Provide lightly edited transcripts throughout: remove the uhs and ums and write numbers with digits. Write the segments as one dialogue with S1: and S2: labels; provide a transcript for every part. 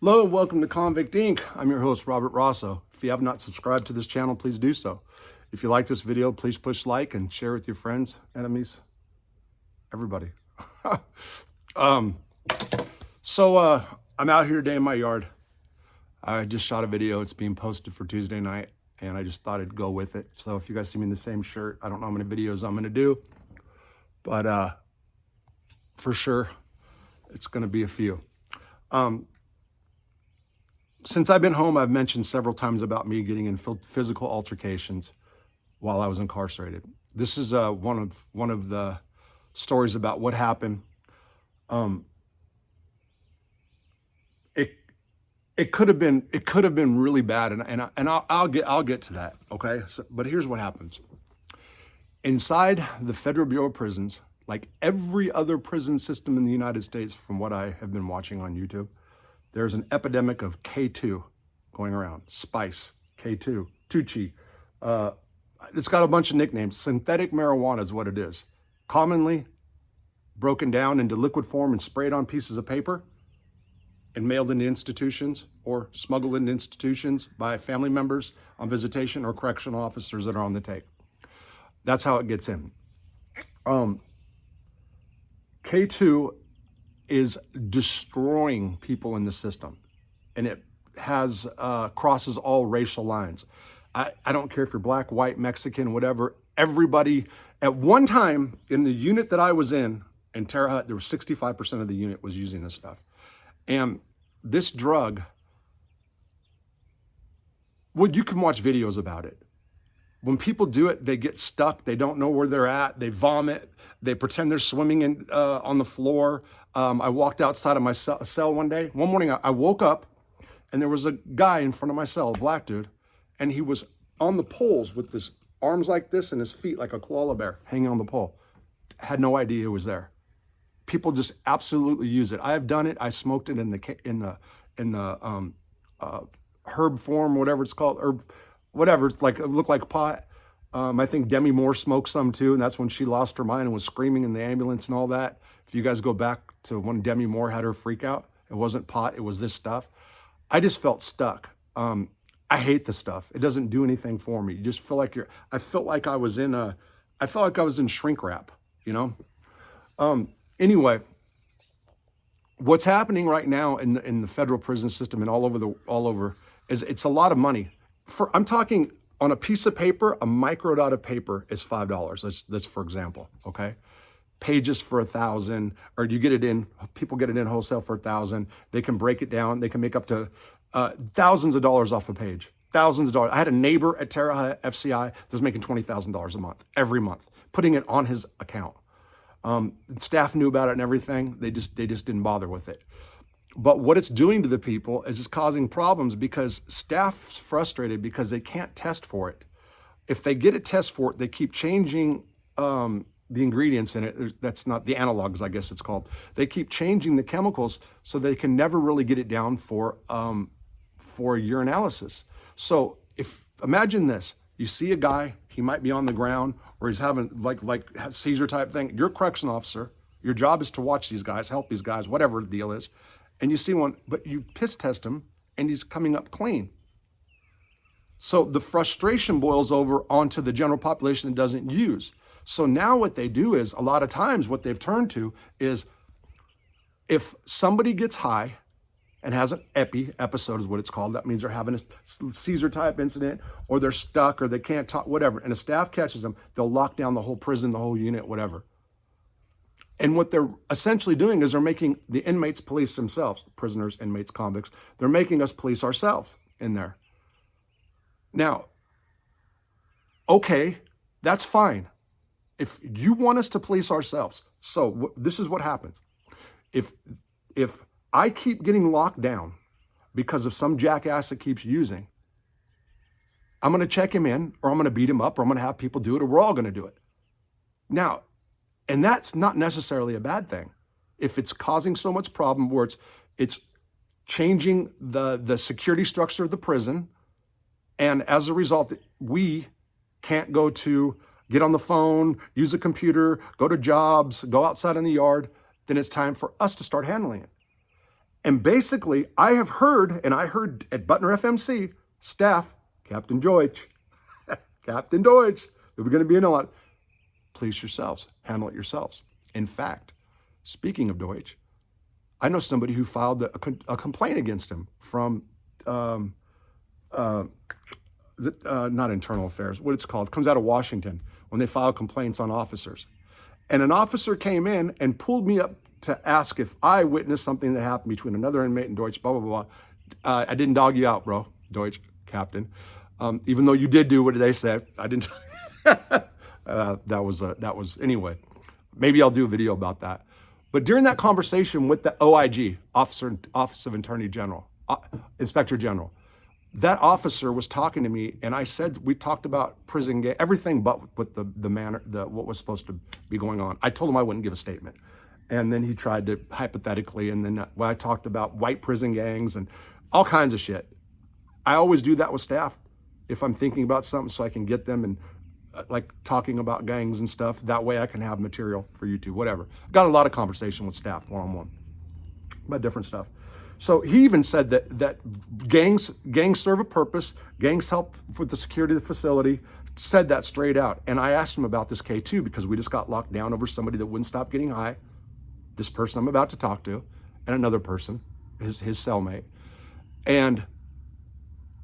S1: Hello, welcome to Convict Inc. I'm your host, Robert Rosso. If you have not subscribed to this channel, please do so. If you like this video, please push like and share with your friends, enemies, everybody. I'm out here today in my yard. I just shot a video. It's being posted for Tuesday night, and I just thought I'd go with it. So if you guys see me in the same shirt, I don't know how many videos I'm going to do, but for sure, it's going to be a few. Since I've been home, I've mentioned several times about me getting in physical altercations while I was incarcerated. This is one of the stories about what happened. It could have been really bad, and I'll get to that. Okay, but here's what happens. Inside the Federal Bureau of Prisons, like every other prison system in the United States, from what I have been watching on YouTube, there's an epidemic of K2 going around. Spice, K2, Tucci. It's got a bunch of nicknames. Synthetic marijuana is what it is. Commonly broken down into liquid form and sprayed on pieces of paper and mailed into institutions or smuggled into institutions by family members on visitation or correctional officers that are on the take. That's how it gets in. K2 is destroying people in the system, and it has crosses all racial lines. I don't care if you're black, white, Mexican, whatever. Everybody, at one time in the unit that I was in Terre Haute, there was 65% of the unit was using this stuff. And this drug, well, you can watch videos about it. When people do it, they get stuck. They don't know where they're at. They vomit. They pretend they're swimming on the floor. I walked outside of my cell one day. One morning, I woke up, and there was a guy in front of my cell, a black dude, and he was on the poles with his arms like this and his feet like a koala bear hanging on the pole. Had no idea it was there. People just absolutely use it. I have done it. I smoked it in the herb form, whatever it's called, herb. Whatever, it's like, it looked like pot. I think Demi Moore smoked some too, and that's when she lost her mind and was screaming in the ambulance and all that. If you guys go back to when Demi Moore had her freak out, it wasn't pot, it was this stuff. I just felt stuck. I hate this stuff. It doesn't do anything for me. You just feel like I felt like I was in shrink wrap, you know? Anyway, what's happening right now in the federal prison system and all over is it's a lot of money. I'm talking on a piece of paper, a microdot of paper is $5. That's for example, okay? Pages for $1,000, or people get it in wholesale for $1,000. They can break it down. They can make up to thousands of dollars off a page, thousands of dollars. I had a neighbor at Terre Haute FCI that was making $20,000 a month, every month, putting it on his account. Staff knew about it and everything. They just didn't bother with it. But what it's doing to the people is it's causing problems because staff's frustrated because they can't test for it. If they get a test for it, they keep changing the ingredients in it. That's not the analogs, I guess it's called. They keep changing the chemicals so they can never really get it down for urinalysis. So imagine this, you see a guy, he might be on the ground or he's having like seizure type thing. You're a correction officer. Your job is to watch these guys, help these guys, whatever the deal is. And you see one, but you piss test him and he's coming up clean. So the frustration boils over onto the general population that doesn't use. So now what they do is, a lot of times what they've turned to is, if somebody gets high and has an episode is what it's called, that means they're having a seizure type incident, or they're stuck, or they can't talk, whatever, and a staff catches them, they'll lock down the whole prison, the whole unit, whatever. And what they're essentially doing is they're making the inmates police themselves, prisoners, inmates, convicts. They're making us police ourselves in there. Now, okay, that's fine. If you want us to police ourselves, so this is what happens. If I keep getting locked down because of some jackass that keeps using, I'm going to check him in, or I'm going to beat him up, or I'm going to have people do it, or we're all going to do it. Now, and that's not necessarily a bad thing. If it's causing so much problem where it's changing the security structure of the prison, and as a result, we can't get on the phone, use a computer, go to jobs, go outside in the yard, then it's time for us to start handling it. And basically, I have heard, and I heard at Butner FMC, staff, Captain Deutsch, Captain Deutsch, we're going to be in a lot. Please yourselves, handle it yourselves. In fact, speaking of Deutsch, I know somebody who filed a complaint against him from, not internal affairs, what it's called, comes out of Washington, when they file complaints on officers. And an officer came in and pulled me up to ask if I witnessed something that happened between another inmate and Deutsch, blah, blah, blah. I didn't dog you out, bro, Deutsch, Captain. Even though you did do what they said, I didn't. That was, anyway, maybe I'll do a video about that. But during that conversation with the OIG, Office of Attorney General, Inspector General, that officer was talking to me, and I said, we talked about prison gang, everything but with the manner, what was supposed to be going on. I told him I wouldn't give a statement. And then he tried to hypothetically, and then when I talked about white prison gangs and all kinds of shit, I always do that with staff if I'm thinking about something so I can get them and like talking about gangs and stuff. That way I can have material for YouTube, whatever. Got a lot of conversation with staff one-on-one about different stuff. So he even said that gangs serve a purpose, gangs help with the security of the facility, said that straight out. And I asked him about this K2 because we just got locked down over somebody that wouldn't stop getting high. This person I'm about to talk to, and another person, his cellmate. And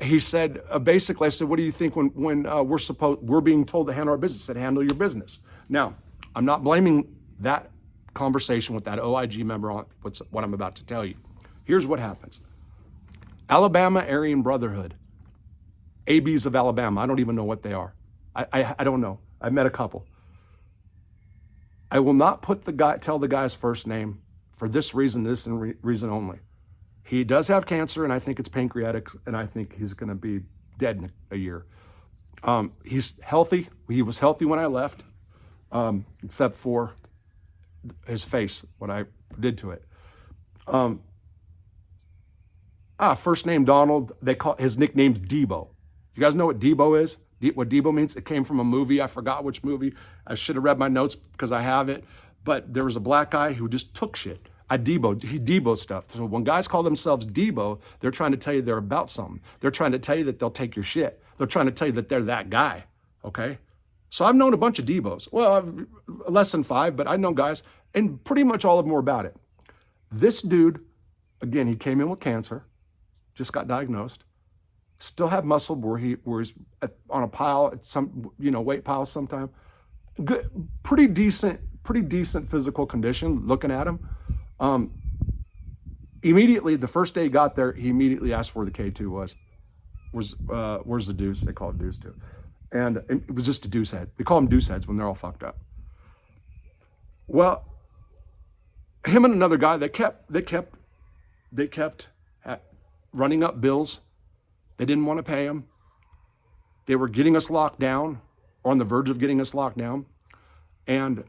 S1: he said, basically, I said, what do you think when we're being told to handle our business? He said, handle your business. Now, I'm not blaming that conversation with that OIG member on what I'm about to tell you. Here's what happens. Alabama Aryan Brotherhood, ABs of Alabama, I don't even know what they are. I don't know. I've met a couple. I will not tell the guy's first name for this reason, reason only. He does have cancer, and I think it's pancreatic, and I think he's going to be dead in a year. He's healthy. He was healthy when I left, except for his face, what I did to it. First name Donald. His nickname's Debo. You guys know what Debo is? What Debo means? It came from a movie. I forgot which movie. I should have read my notes because I have it. But there was a black guy who just took shit. He Debo stuff. So when guys call themselves Debo, they're trying to tell you they're about something. They're trying to tell you that they'll take your shit. They're trying to tell you that they're that guy, okay? So I've known a bunch of Debos. Well, less than 5, but I know guys, and pretty much all of them were about it. This dude, again, he came in with cancer, just got diagnosed, still have muscle where he's on a pile, at some, weight pile sometime. Good, pretty decent physical condition, looking at him. Immediately, the first day he got there, he immediately asked where the K2 was. Where's the deuce? They call it deuce too. And it was just a deuce head. They call them deuce heads when they're all fucked up. Well, him and another guy, they kept running up bills. They didn't want to pay him. They were getting us locked down, or on the verge of getting us locked down. And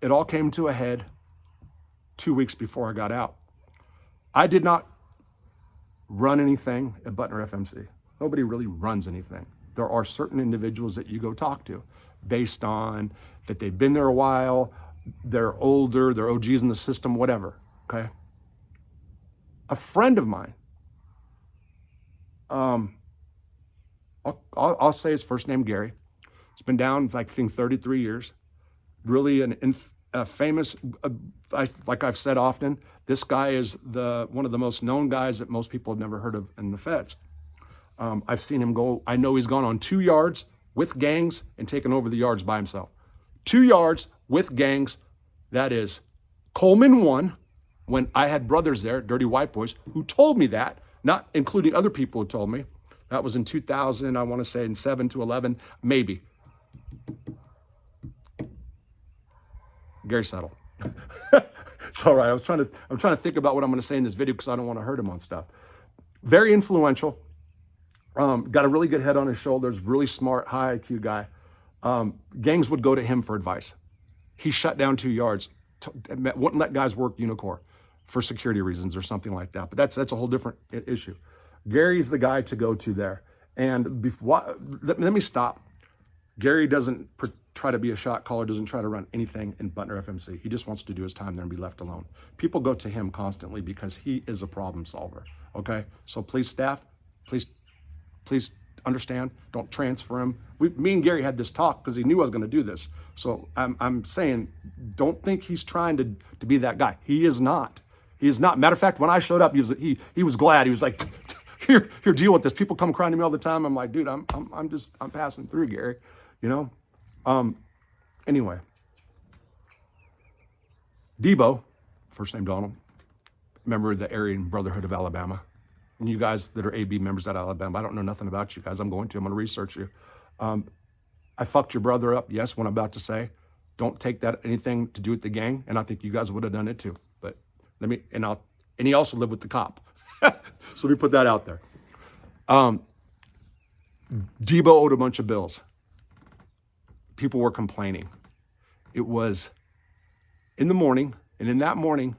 S1: it all came to a head 2 weeks before I got out. I did not run anything at Butner FMC. Nobody really runs anything. There are certain individuals that you go talk to based on that they've been there a while, they're older, they're OGs in the system, whatever, okay? A friend of mine, I'll say his first name, Gary. He's been down, I think, 33 years. Really a famous, like I've said often, this guy is one of the most known guys that most people have never heard of in the feds. I've seen him go, I know he's gone on 2 yards with gangs and taken over the yards by himself. 2 yards with gangs, that is Coleman 1, when I had brothers there, dirty white boys, who told me that, not including other people who told me. That was in 2000, I want to say in 7 to 11, maybe. Gary Settle. It's all right. I'm trying to think about what I'm going to say in this video because I don't want to hurt him on stuff. Very influential. Got a really good head on his shoulders. Really smart, high IQ guy. Gangs would go to him for advice. He shut down 2 yards. Wouldn't let guys work Unicor for security reasons or something like that. But that's a whole different issue. Gary's the guy to go to there. And let me stop. Gary doesn't try to be a shot caller, doesn't try to run anything in Butner FMC. He just wants to do his time there and be left alone. People go to him constantly because he is a problem solver, okay? So please, staff, please understand, don't transfer him. Me and Gary had this talk because he knew I was going to do this. So I'm saying, don't think he's trying to be that guy. He is not. He is not. Matter of fact, when I showed up, he was glad. He was like, here, deal with this. People come crying to me all the time. I'm like, dude, I'm passing through, Gary, you know? Anyway, Debo, first name Donald, member of the Aryan Brotherhood of Alabama. And you guys that are AB members at Alabama, I don't know nothing about you guys. I'm going to research you. I fucked your brother up. Yes, what I'm about to say. Don't take that anything to do with the gang. And I think you guys would have done it too. But and he also lived with the cop. So let me put that out there. Debo owed a bunch of bills. People were complaining. It was in the morning, and in that morning,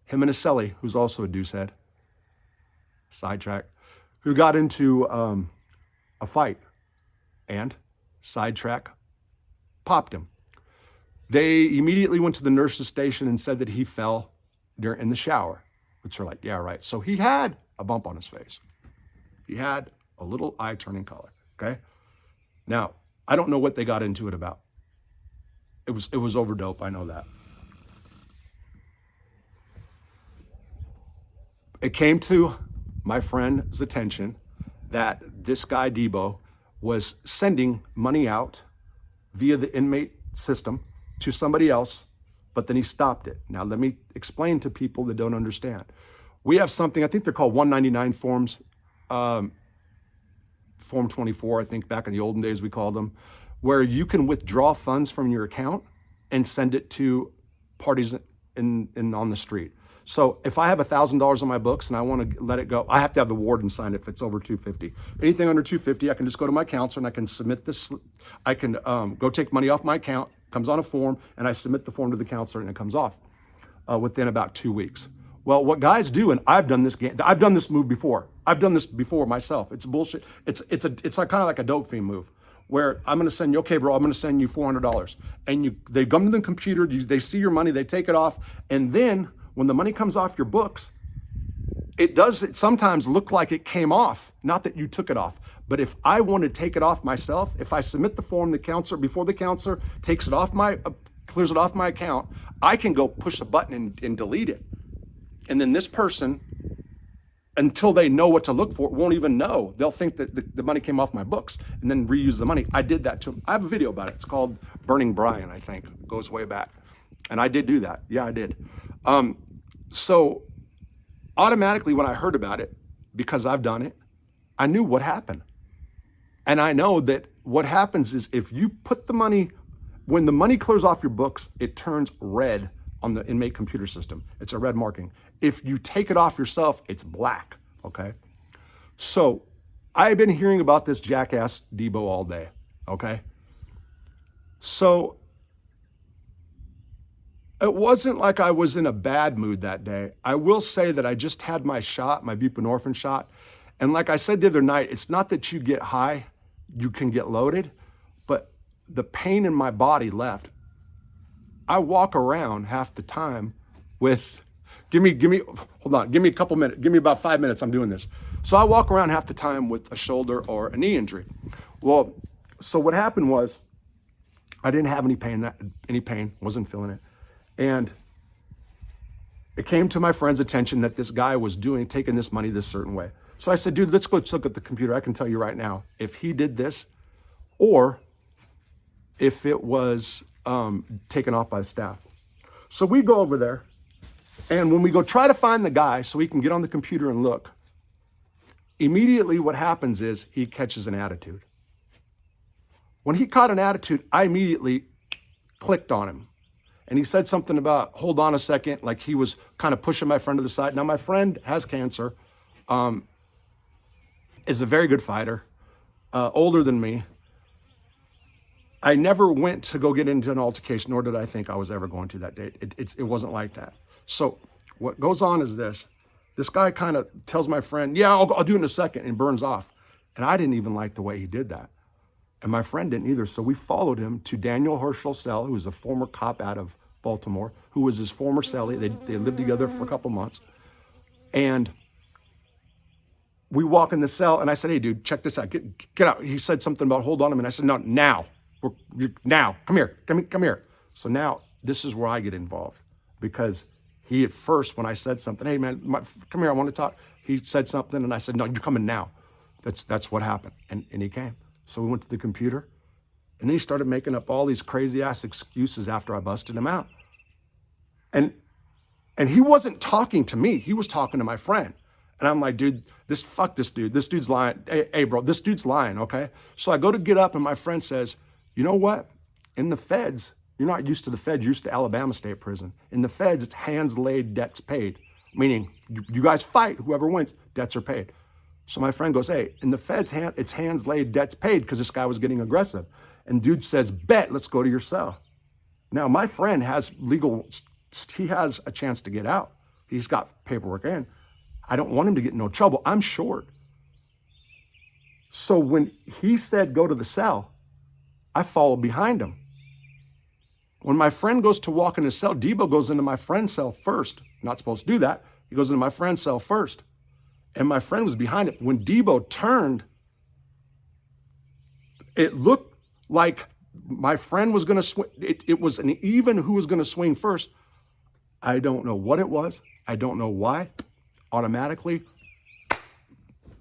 S1: him and a celly, who's also a deucehead, sidetrack, who got into a fight, and sidetrack popped him. They immediately went to the nurse's station and said that he fell in the shower, which are like, yeah, right. So he had a bump on his face. He had a little eye turning color, okay? Now, I don't know what they got into it about. It was over dope, I know that. It came to my friend's attention that this guy, Debo, was sending money out via the inmate system to somebody else, but then he stopped it. Now, let me explain to people that don't understand. We have something, I think they're called 199 forms, Form 24, I think back in the olden days we called them, where you can withdraw funds from your account and send it to parties on the street. So if I have $1,000 on my books and I want to let it go, I have to have the warden sign it if it's over $250. Anything under $250, I can just go to my counselor and I can submit this. I can go take money off my account, comes on a form, and I submit the form to the counselor and it comes off within about 2 weeks. Well, what guys do, and I've done this move before. I've done this before myself. It's bullshit. It's like, kind of like a dope fiend move, where I'm going to send you, okay, bro, I'm going to send you $400, and they come to the computer, they see your money, they take it off, and then when the money comes off your books, it sometimes look like it came off, not that you took it off. But if I want to take it off myself, if I submit the form, before the counselor takes it off clears it off my account, I can go push a button and delete it. And then this person, until they know what to look for, won't even know. They'll think that the money came off my books and then reuse the money. I did that to them. I have a video about it. It's called Burning Brian, I think. It goes way back. And I did do that. Yeah, I did. So automatically when I heard about it, because I've done it, I knew what happened. And I know that what happens is if you put the money, when the money clears off your books, it turns red on the inmate computer system. It's a red marking. If you take it off yourself, it's black, okay? So I've been hearing about this jackass Debo all day, okay? So it wasn't like I was in a bad mood that day. I will say that I just had my shot, my buprenorphine shot. And like I said the other night, it's not that you get high, you can get loaded, but the pain in my body left. I walk around half the time with, hold on, give me a couple minutes, give me about 5 minutes, I'm doing this. So I walk around half the time with a shoulder or a knee injury. Well, so what happened was I didn't have any pain, wasn't feeling it. And it came to my friend's attention that this guy was taking this money this certain way. So I said, dude, let's go look at the computer. I can tell you right now, if he did this or if it was taken off by the staff. So we go over there, and when we go try to find the guy so we can get on the computer and look, immediately what happens is he catches an attitude. When he caught an attitude, I immediately clicked on him. And he said something about, hold on a second, like he was kind of pushing my friend to the side. Now, my friend has cancer, is a very good fighter, older than me. I never went to go get into an altercation, nor did I think I was ever going to that day. It wasn't like that. So what goes on is this. This guy kind of tells my friend, yeah, I'll do it in a second, and burns off. And I didn't even like the way he did that. And my friend didn't either. So we followed him to Daniel Herschel's cell, who was a former cop out of Baltimore, who was his former cellie. They lived together for a couple months. And we walk in the cell, and I said, hey, dude, check this out. Get out. He said something about hold on a minute. I said, no, now. Now. Come here. Come here. So now this is where I get involved, because he at first, when I said something, hey, man, come here, I want to talk. He said something, and I said, no, you're coming now. That's what happened. And he came. So we went to the computer, and then he started making up all these crazy-ass excuses after I busted him out. And he wasn't talking to me. He was talking to my friend. And I'm like, dude, fuck this dude. This dude's lying. Hey, bro, this dude's lying, okay? So I go to get up, and my friend says, you know what? In the feds, you're not used to the feds. You're used to Alabama State Prison. In the feds, it's hands laid, debts paid. Meaning, you guys fight. Whoever wins, debts are paid. So my friend goes, hey, in the feds, it's hands laid, debts paid, because this guy was getting aggressive. And dude says, bet, let's go to your cell. Now, my friend has he has a chance to get out. He's got paperwork in. I don't want him to get in no trouble. I'm short. So when he said go to the cell, I followed behind him. When my friend goes to walk in his cell, Debo goes into my friend's cell first. Not supposed to do that. He goes into my friend's cell first. And my friend was behind it. When Debo turned, it looked like my friend was going to swing. It was an even who was going to swing first. I don't know what it was. I don't know why. Automatically,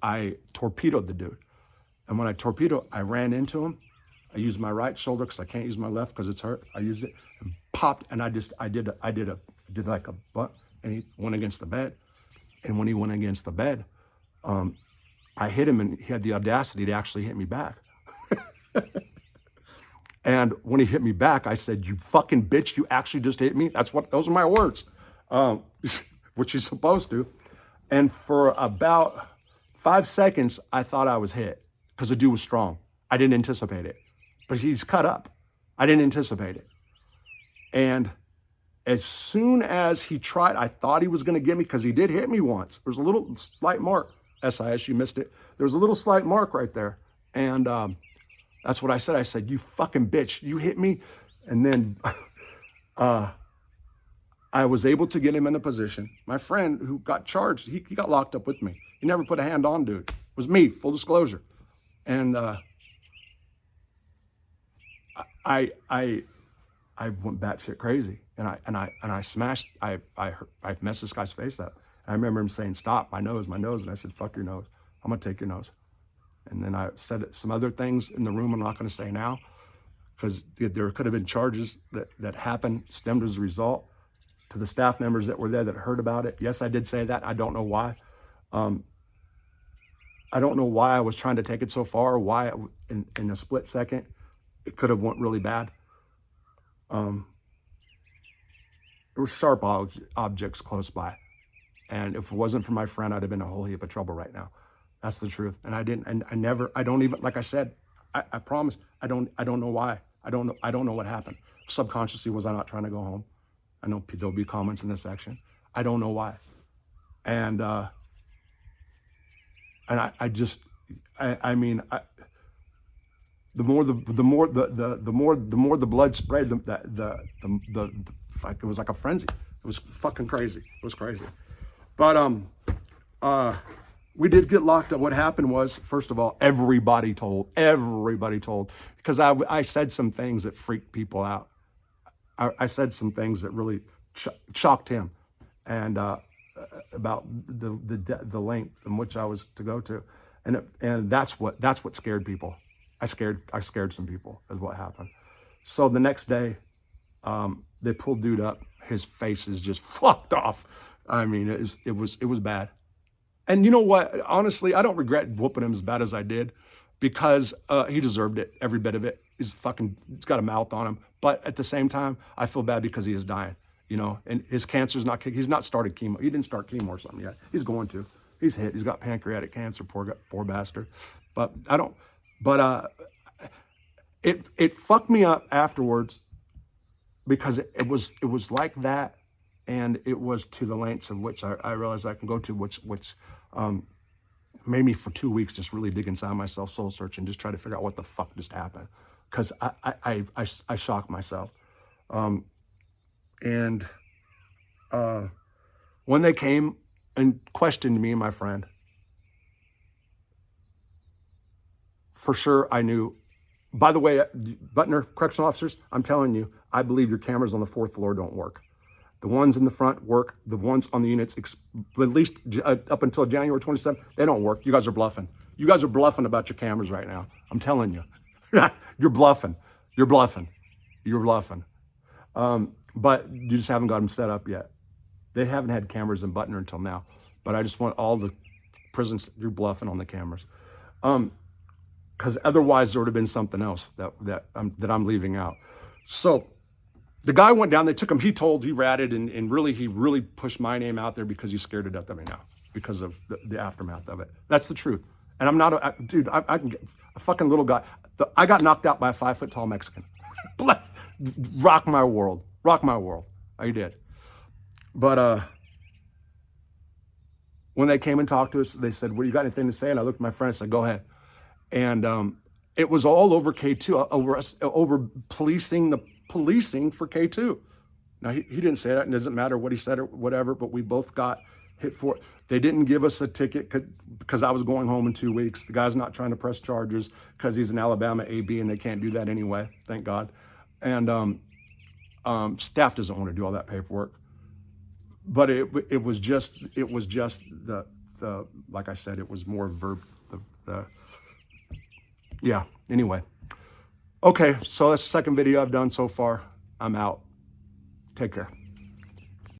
S1: I torpedoed the dude. And when I torpedoed, I ran into him. I used my right shoulder because I can't use my left because it's hurt. I used it and popped, and I did like a butt, and he went against the bed. And when he went against the bed, I hit him, and he had the audacity to actually hit me back. And when he hit me back, I said, you fucking bitch, you actually just hit me? Those are my words, which he's supposed to. And for about 5 seconds, I thought I was hit because the dude was strong. I didn't anticipate it, but he's cut up. I didn't anticipate it. And as soon as he tried, I thought he was going to get me because he did hit me once. There's a little slight mark. SIS, you missed it. There's a little slight mark right there. And that's what I said. I said, you fucking bitch, you hit me. And then I was able to get him in a position. My friend who got charged, he got locked up with me. He never put a hand on dude. It was me, full disclosure. And I went batshit crazy, and I smashed. I messed this guy's face up. I remember him saying, "Stop, my nose," and I said, "Fuck your nose. I'm gonna take your nose." And then I said some other things in the room I'm not gonna say now, because there could have been charges that happened, stemmed as a result. To the staff members that were there that heard about it, yes, I did say that. I don't know why. I don't know why I was trying to take it so far. Why in a split second it could have went really bad. There were sharp objects close by. And if it wasn't for my friend, I'd have been in a whole heap of trouble right now. That's the truth. And I didn't, and I don't even, like I said, I promise, I don't know why. I don't know what happened. Subconsciously, was I not trying to go home? I know there'll be comments in this section. I don't know why. And I just, I mean, the more the blood spread, like it was like a frenzy. It was fucking crazy. It was crazy. But we did get locked up. What happened was, first of all, everybody told, because I said some things that freaked people out. I said some things that really shocked him, and about the length in which I was to go to, and that's what scared people. I scared some people, is what happened. So the next day, they pulled dude up. His face is just fucked off. I mean, it was bad. And you know what? Honestly, I don't regret whooping him as bad as I did, because he deserved it, every bit of it. He's got a mouth on him. But at the same time, I feel bad because he is dying, you know, and his cancer's he's not started chemo. He didn't start chemo or something yet. He's going to. He's hit. He's got pancreatic cancer, poor bastard. But it fucked me up afterwards, because it was like that, and it was to the lengths of which I realized I can go to, which made me for 2 weeks just really dig inside myself, soul searching, just try to figure out what the fuck just happened. Because I shocked myself. And when they came and questioned me and my friend, for sure I knew. By the way, Butner, correctional officers, I'm telling you, I believe your cameras on the 4th floor don't work. The ones in the front work. The ones on the units, at least up until January 27th, they don't work. You guys are bluffing. You guys are bluffing about your cameras right now. I'm telling you. You're bluffing. You're bluffing. You're bluffing. But you just haven't got them set up yet. They haven't had cameras in Butner until now. But I just want all the prisons, you're bluffing on the cameras. Because otherwise there would have been something else that I'm leaving out. So the guy went down, they took him, he ratted, and really, he really pushed my name out there because he's scared to death of me now because of the aftermath of it. That's the truth. And I'm not, dude, I can get a fucking little guy. I got knocked out by a 5-foot-tall Mexican. Rock my world. Rock my world. I did. But when they came and talked to us, they said, well, you got anything to say? And I looked at my friend and said, go ahead. And it was all over K2, over policing for K2. Now, he didn't say that, and it doesn't matter what he said or whatever, but we both got hit for it. They didn't give us a ticket because I was going home in 2 weeks. The guy's not trying to press charges because he's an Alabama AB, and they can't do that anyway, thank God. And staff doesn't want to do all that paperwork. But it was just the like I said, it was more yeah, anyway. Okay, so that's the second video I've done so far. I'm out. Take care.